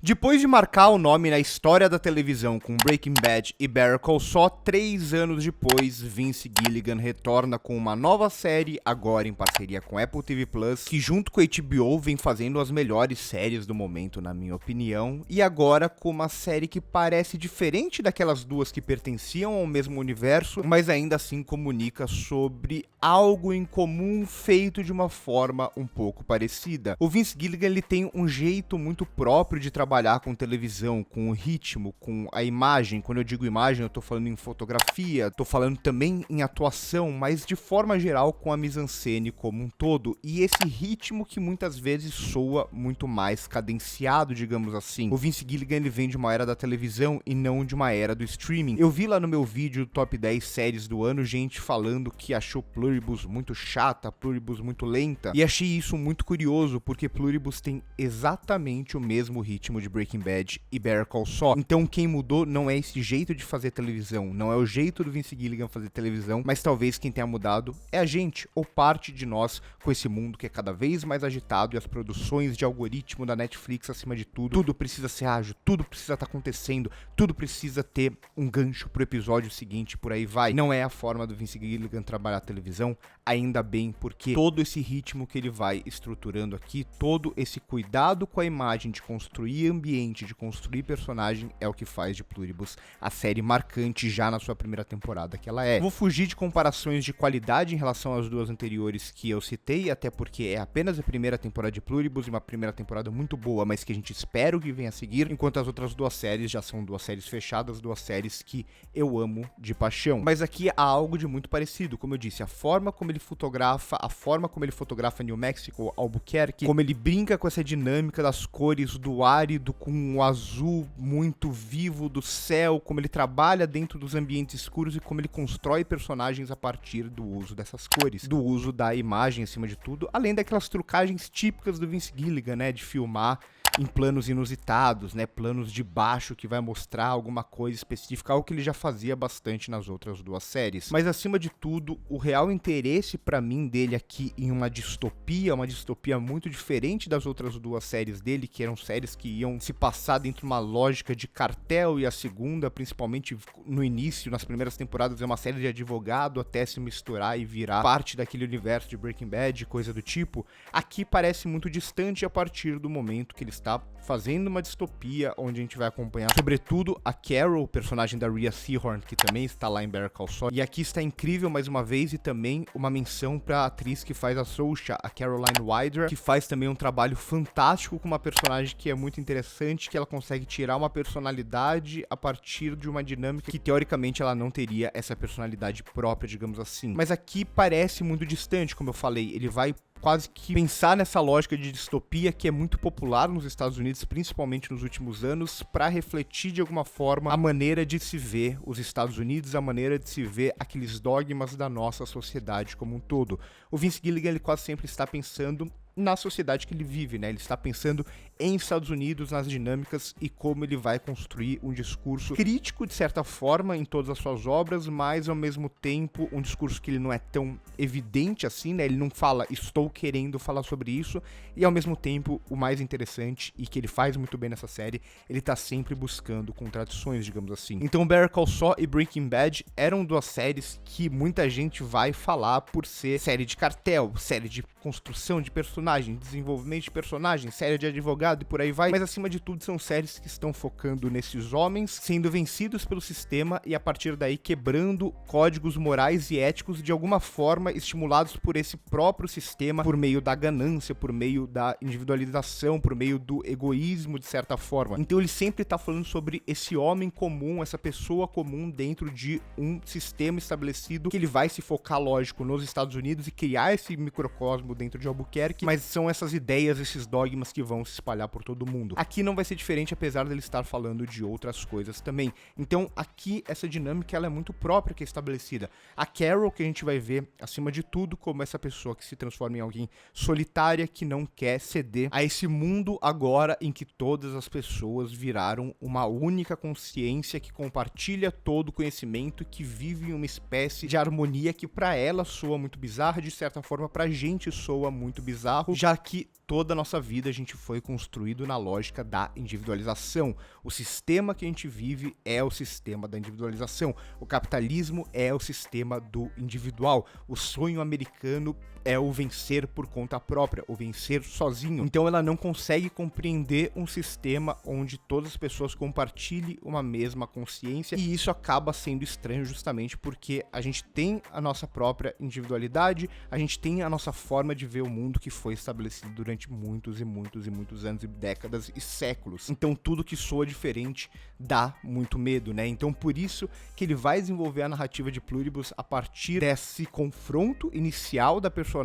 Depois de marcar o nome na história da televisão com Breaking Bad e Better Call Saul, 3 anos depois, Vince Gilligan retorna com uma nova série, agora em parceria com Apple TV+, que junto com a HBO vem fazendo as melhores séries do momento, na minha opinião, e agora com uma série que parece diferente daquelas duas que pertenciam ao mesmo universo, mas ainda assim comunica sobre algo em comum feito de uma forma um pouco parecida. O Vince Gilligan ele tem um jeito muito próprio de trabalhar com televisão, com o ritmo, com a imagem. Quando eu digo imagem, eu tô falando em fotografia, tô falando também em atuação, mas de forma geral com a mise-en-scène como um todo. E esse ritmo que muitas vezes soa muito mais cadenciado, digamos assim. O Vince Gilligan ele vem de uma era da televisão e não de uma era do streaming. Eu vi lá no meu vídeo Top 10 séries do ano, gente falando que achou Pluribus muito chata, Pluribus muito lenta. E achei isso muito curioso, porque Pluribus tem exatamente o mesmo ritmo de Breaking Bad e Better Call Saul. Então quem mudou não é esse jeito de fazer televisão, não é o jeito do Vince Gilligan fazer televisão, mas talvez quem tenha mudado é a gente, ou parte de nós, com esse mundo que é cada vez mais agitado e as produções de algoritmo da Netflix acima de tudo. Tudo precisa ser ágil, tudo precisa estar acontecendo, tudo precisa ter um gancho pro episódio seguinte, por aí vai. Não é a forma do Vince Gilligan trabalhar a televisão, ainda bem, porque todo esse ritmo que ele vai estruturando aqui, todo esse cuidado com a imagem de construir ambiente, de construir personagem, é o que faz de Pluribus a série marcante já na sua primeira temporada que ela é. Vou fugir de comparações de qualidade em relação às duas anteriores que eu citei, até porque é apenas a primeira temporada de Pluribus e uma primeira temporada muito boa, mas que a gente espera que venha a seguir, enquanto as outras duas séries já são duas séries fechadas, duas séries que eu amo de paixão. Mas aqui há algo de muito parecido, como eu disse, a forma como ele fotografa, a forma como ele fotografa New Mexico, Albuquerque, como ele brinca com essa dinâmica das cores do árido com o azul muito vivo do céu, como ele trabalha dentro dos ambientes escuros e como ele constrói personagens a partir do uso dessas cores, do uso da imagem acima de tudo, além daquelas trucagens típicas do Vince Gilligan, né, de filmar em planos inusitados, né, planos de baixo que vai mostrar alguma coisa específica, algo que ele já fazia bastante nas outras duas séries. Mas acima de tudo, o real interesse pra mim dele aqui em uma distopia muito diferente das outras duas séries dele, que eram séries que iam se passar dentro de uma lógica de cartel, e a segunda, principalmente no início, nas primeiras temporadas, é uma série de advogado até se misturar e virar parte daquele universo de Breaking Bad, coisa do tipo. Aqui parece muito distante a partir do momento que ele está fazendo uma distopia, onde a gente vai acompanhar sobretudo a Carol, personagem da Rhea Seehorn, que também está lá em Better Call Saul, e aqui está incrível mais uma vez, e também uma menção para a atriz que faz a Sousha, a Caroline Wider, que faz também um trabalho fantástico com uma personagem que é muito interessante, que ela consegue tirar uma personalidade a partir de uma dinâmica que teoricamente ela não teria essa personalidade própria, digamos assim. Mas aqui parece muito distante, como eu falei, ele vai quase que pensar nessa lógica de distopia que é muito popular nos Estados Unidos, principalmente nos últimos anos, para refletir de alguma forma a maneira de se ver os Estados Unidos, a maneira de se ver aqueles dogmas da nossa sociedade como um todo. O Vince Gilligan ele quase sempre está pensando na sociedade que ele vive, né? Ele está pensando em Estados Unidos, nas dinâmicas e como ele vai construir um discurso crítico, de certa forma, em todas as suas obras, mas ao mesmo tempo um discurso que ele não é tão evidente assim, né? Ele não fala, estou querendo falar sobre isso, e ao mesmo tempo, o mais interessante, e que ele faz muito bem nessa série, ele tá sempre buscando contradições, digamos assim. Então, Better Call Saul e Breaking Bad eram duas séries que muita gente vai falar por ser série de cartel, série de construção de personagem, desenvolvimento de personagem, série de advogado e por aí vai, mas acima de tudo são séries que estão focando nesses homens sendo vencidos pelo sistema e a partir daí quebrando códigos morais e éticos de alguma forma estimulados por esse próprio sistema, por meio da ganância, por meio da individualização, por meio do egoísmo de certa forma. Então ele sempre tá falando sobre esse homem comum, essa pessoa comum dentro de um sistema estabelecido que ele vai se focar, lógico, nos Estados Unidos e criar esse microcosmo dentro de Albuquerque, mas são essas ideias, esses dogmas que vão se espalhar por todo mundo. Aqui não vai ser diferente, apesar dele estar falando de outras coisas também. Então aqui essa dinâmica ela é muito própria que é estabelecida. A Carol, que a gente vai ver acima de tudo como essa pessoa que se transforma em alguém solitária, que não quer ceder a esse mundo agora em que todas as pessoas viraram uma única consciência que compartilha todo o conhecimento, que vive em uma espécie de harmonia que pra ela soa muito bizarra, de certa forma pra gente soa muito bizarro, já que toda a nossa vida a gente foi construído na lógica da individualização. O sistema que a gente vive é o sistema da individualização. O capitalismo é o sistema do individual. O sonho americano é o vencer por conta própria, o vencer sozinho. Então ela não consegue compreender um sistema onde todas as pessoas compartilhem uma mesma consciência, e isso acaba sendo estranho justamente porque a gente tem a nossa própria individualidade, a gente tem a nossa forma de ver o mundo que foi estabelecido durante muitos e muitos e muitos anos e décadas e séculos. Então tudo que soa diferente dá muito medo, né? Então por isso que ele vai desenvolver a narrativa de Pluribus a partir desse confronto inicial da personagem,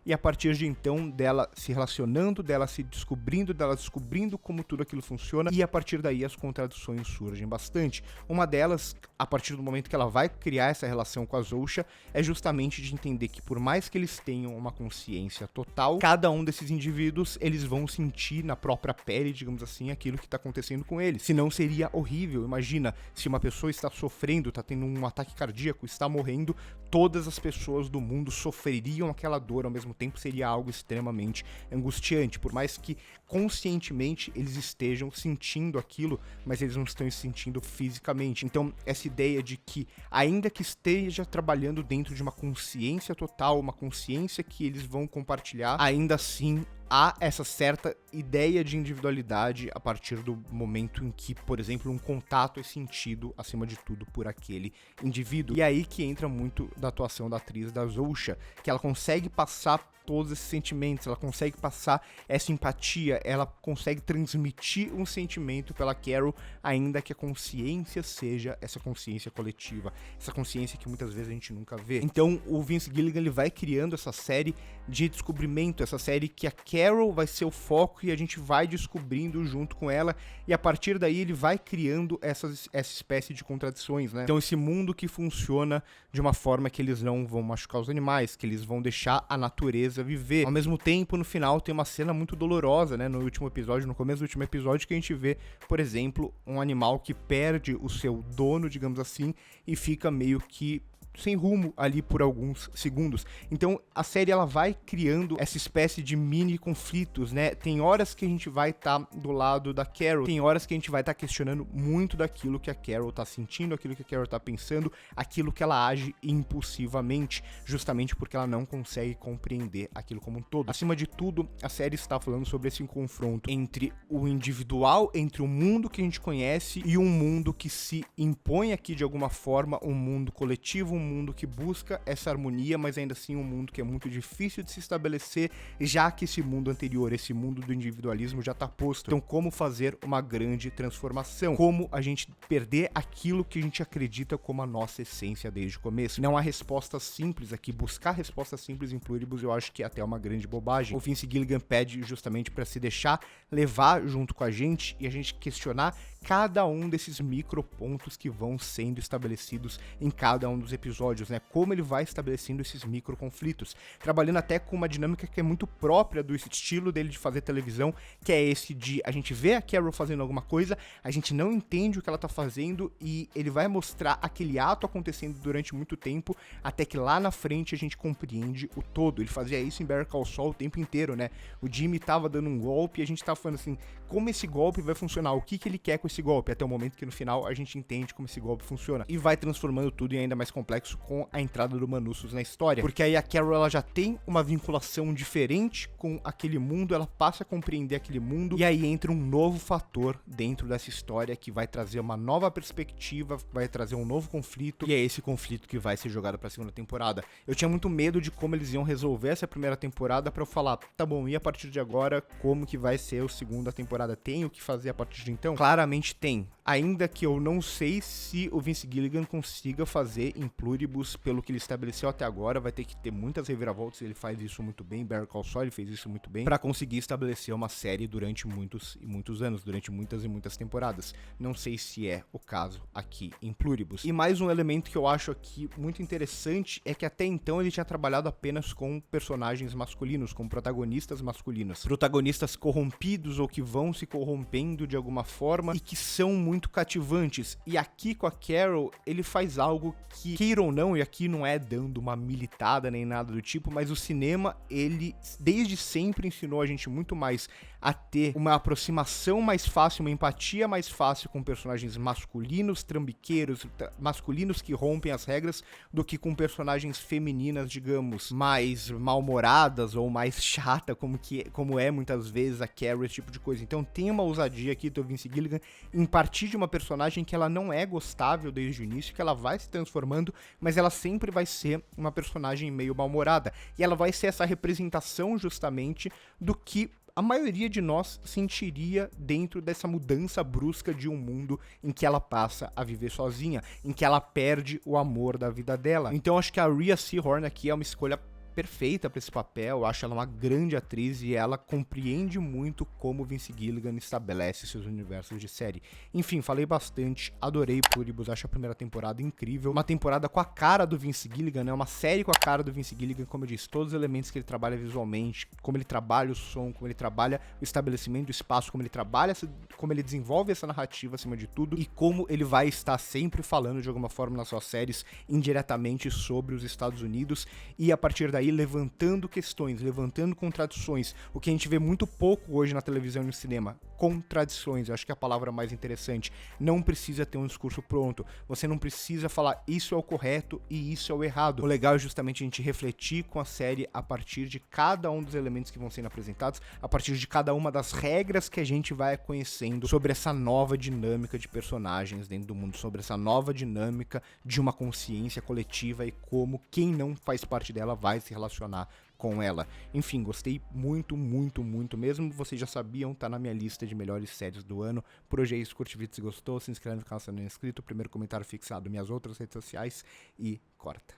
e a partir de então dela se relacionando, dela se descobrindo, dela descobrindo como tudo aquilo funciona, e a partir daí as contradições surgem bastante. Uma delas, a partir do momento que ela vai criar essa relação com a Zousha, é justamente de entender que por mais que eles tenham uma consciência total, cada um desses indivíduos, eles vão sentir na própria pele, digamos assim, aquilo que está acontecendo com eles. Senão seria horrível. Imagina, se uma pessoa está sofrendo, está tendo um ataque cardíaco, está morrendo, todas as pessoas do mundo sofreriam aquela dor ao mesmo tempo, seria algo extremamente angustiante, por mais que conscientemente eles estejam sentindo aquilo, mas eles não estão se sentindo fisicamente. Então essa ideia de que, ainda que esteja trabalhando dentro de uma consciência total, uma consciência que eles vão compartilhar, ainda assim há essa certa ideia de individualidade a partir do momento em que, por exemplo, um contato é sentido, acima de tudo, por aquele indivíduo. E é aí que entra muito da atuação da atriz da Zousha, que ela consegue passar todos esses sentimentos, ela consegue passar essa empatia, ela consegue transmitir um sentimento pela Carol, ainda que a consciência seja essa consciência coletiva, essa consciência que muitas vezes a gente nunca vê. Então o Vince Gilligan, ele vai criando essa série de descobrimento, essa série que a Carol vai ser o foco e a gente vai descobrindo junto com ela, e a partir daí ele vai criando essa espécie de contradições, né? Então esse mundo que funciona de uma forma que eles não vão machucar os animais, que eles vão deixar a natureza viver. Ao mesmo tempo, no final, tem uma cena muito dolorosa, né? No último episódio, no começo do último episódio, que a gente vê, por exemplo, um animal que perde o seu dono, digamos assim, e fica meio que sem rumo ali por alguns segundos. Então a série, ela vai criando essa espécie de mini conflitos, né? Tem horas que a gente vai estar do lado da Carol, tem horas que a gente vai estar questionando muito daquilo que a Carol tá sentindo, aquilo que a Carol tá pensando, aquilo que ela age impulsivamente, justamente porque ela não consegue compreender aquilo como um todo. Acima de tudo, a série está falando sobre esse confronto entre o individual, entre o mundo que a gente conhece e um mundo que se impõe aqui de alguma forma, um mundo coletivo, um mundo que busca essa harmonia, mas ainda assim um mundo que é muito difícil de se estabelecer, já que esse mundo anterior, esse mundo do individualismo já está posto. Então como fazer uma grande transformação? Como a gente perder aquilo que a gente acredita como a nossa essência desde o começo? Não há respostas simples aqui, buscar respostas simples em Pluribus eu acho que é até uma grande bobagem. O Vince Gilligan pede justamente para se deixar levar junto com a gente e a gente questionar cada um desses micropontos que vão sendo estabelecidos em cada um dos episódios, né? Como ele vai estabelecendo esses microconflitos, trabalhando até com uma dinâmica que é muito própria do estilo dele de fazer televisão, que é esse de a gente vê a Carol fazendo alguma coisa, a gente não entende o que ela tá fazendo e ele vai mostrar aquele ato acontecendo durante muito tempo, até que lá na frente a gente compreende o todo. Ele fazia isso em Better Call Saul o tempo inteiro, né? O Jimmy tava dando um golpe e a gente tava falando assim, como esse golpe vai funcionar, o que ele quer com esse golpe, até o momento que no final a gente entende como esse golpe funciona, e vai transformando tudo em ainda mais complexo com a entrada do Manussos na história, porque aí a Carol, ela já tem uma vinculação diferente com aquele mundo, ela passa a compreender aquele mundo, e aí entra um novo fator dentro dessa história que vai trazer uma nova perspectiva, vai trazer um novo conflito, e é esse conflito que vai ser jogado pra segunda temporada. Eu tinha muito medo de como eles iam resolver essa primeira temporada pra eu falar, tá bom, e a partir de agora, como que vai ser a segunda temporada? Tem o que fazer a partir de então? Claramente tem. Ainda que eu não sei se o Vince Gilligan consiga fazer em Pluribus pelo que ele estabeleceu até agora, vai ter que ter muitas reviravoltas, ele faz isso muito bem, Better Call Saul ele fez isso muito bem, pra conseguir estabelecer uma série durante muitos e muitos anos, durante muitas e muitas temporadas. Não sei se é o caso aqui em Pluribus. E mais um elemento que eu acho aqui muito interessante é que até então ele tinha trabalhado apenas com personagens masculinos, com protagonistas masculinos. Protagonistas corrompidos ou que vão estão se corrompendo de alguma forma e que são muito cativantes. E aqui com a Carol, ele faz algo que, queira ou não, e aqui não é dando uma militada nem nada do tipo, mas o cinema, ele desde sempre ensinou a gente muito mais a ter uma aproximação mais fácil, uma empatia mais fácil com personagens masculinos, trambiqueiros, masculinos que rompem as regras, do que com personagens femininas, digamos, mais mal-humoradas ou mais chata, como é muitas vezes a Carol, esse tipo de coisa. Então tem uma ousadia aqui do Vince Gilligan em partir de uma personagem que ela não é gostável desde o início, que ela vai se transformando, mas ela sempre vai ser uma personagem meio mal-humorada. E ela vai ser essa representação justamente do que a maioria de nós sentiria dentro dessa mudança brusca de um mundo em que ela passa a viver sozinha, em que ela perde o amor da vida dela. Então acho que a Rhea Seehorn aqui é uma escolha perfeita para esse papel. Eu acho ela uma grande atriz e ela compreende muito como Vince Gilligan estabelece seus universos de série. Enfim, falei bastante, adorei Pluribus, acho a primeira temporada incrível, uma temporada com a cara do Vince Gilligan, né? Uma série com a cara do Vince Gilligan, como eu disse, todos os elementos que ele trabalha visualmente, como ele trabalha o som, como ele trabalha o estabelecimento do espaço, como ele trabalha, como ele desenvolve essa narrativa acima de tudo e como ele vai estar sempre falando de alguma forma nas suas séries indiretamente sobre os Estados Unidos e a partir daí levantando questões, levantando contradições, o que a gente vê muito pouco hoje na televisão e no cinema, contradições, eu acho que é a palavra mais interessante. Não precisa ter um discurso pronto, você não precisa falar isso é o correto e isso é o errado. O legal é justamente a gente refletir com a série a partir de cada um dos elementos que vão sendo apresentados, a partir de cada uma das regras que a gente vai conhecendo sobre essa nova dinâmica de personagens dentro do mundo, sobre essa nova dinâmica de uma consciência coletiva e como quem não faz parte dela vai se relacionar com ela. Enfim, gostei muito, muito, muito mesmo. Vocês já sabiam, tá na minha lista de melhores séries do ano. Por hoje é isso, curte o vídeo se gostou, se inscreve no canal se não é inscrito, primeiro comentário fixado, minhas outras redes sociais e corta.